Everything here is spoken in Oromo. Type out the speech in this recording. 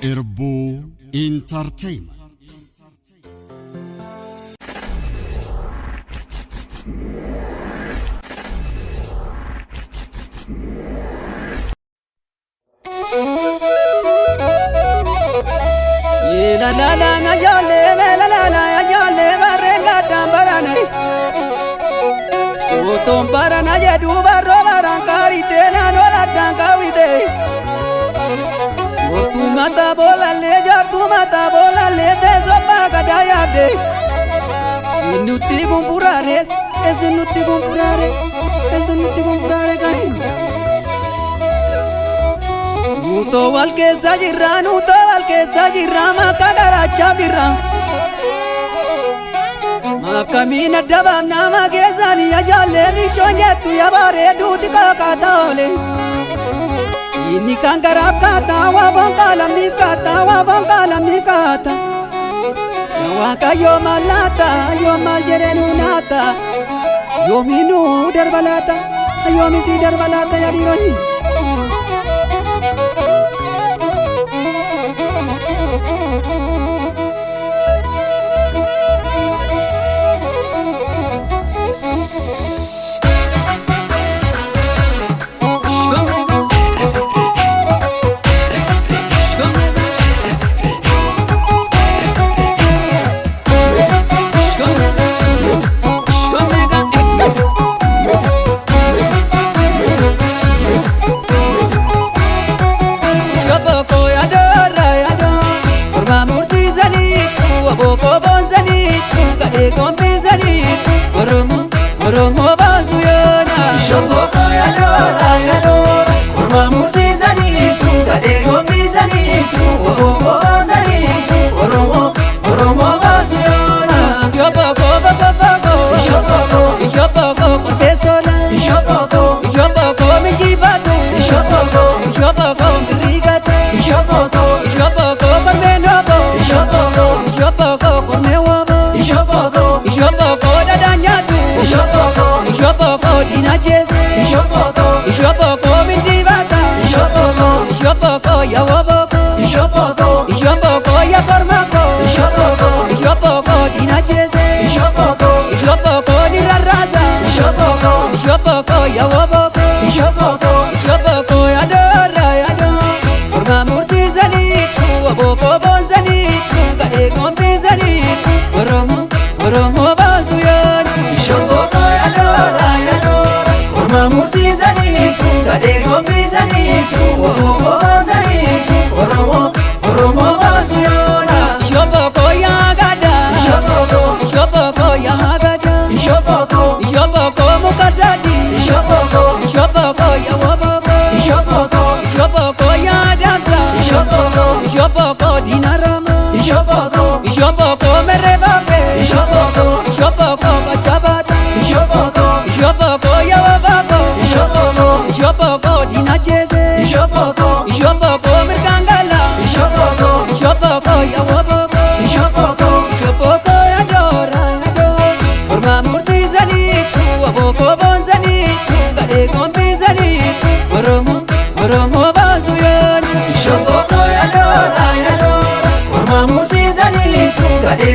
إربو انترتينمنت. La la la na jale la la la ya jale barenga tambarane otom barana ya du barro barankari tena no la tankawide tu mata bola le de zoba gadaya de sinuti gonfurare kai nuto walke zajirra makagara chabirra makamina daba nama gezani ya jale ni shonyetu ya bare duti kakatole ini kangara kata wa bangala mikata waka yo malata yo maljerenu nata yo minu darbalata yo misi darbalata ya dirohi Oromo bazuyana shopoko ya dora kurma musizani tu gade gombizani tu oromo bazuyana shopoko kortesola shopoko mijibatu shopoko rigata shopoko kormenobo shopoko kormewabo shopoko dadanyatu Ishopoko dinajeze Ishopoko mindibata Ishopoko ya waboko Ishopoko ya kormako Ishopoko dinajeze Ishopoko diraraza Ishopoko ya waboko Ishopoko ya dora Korma murtizani waboko bonzani Kade gombizani Oromo bazuyani Ishopoko ya dora Korma musizani Kade gombizani Bonzani Oromo bazuyana Ishopoko ya gada Ishopoko ya gada Ishopoko mukazadi Ishopoko ya waboko Ishopoko ya damsa Ishopoko dinarama Ishopoko merebabe Ishopoko bachabata Ishopoko ya wabako Ishopoko dinajeze Ishopoko mirkangala Ishopoko ya wabako Ishopoko ya dora Korma murtizani waboko bonzani Kade gombizani Oromo bazuyani Ishopoko ya dora Korma musizani Kade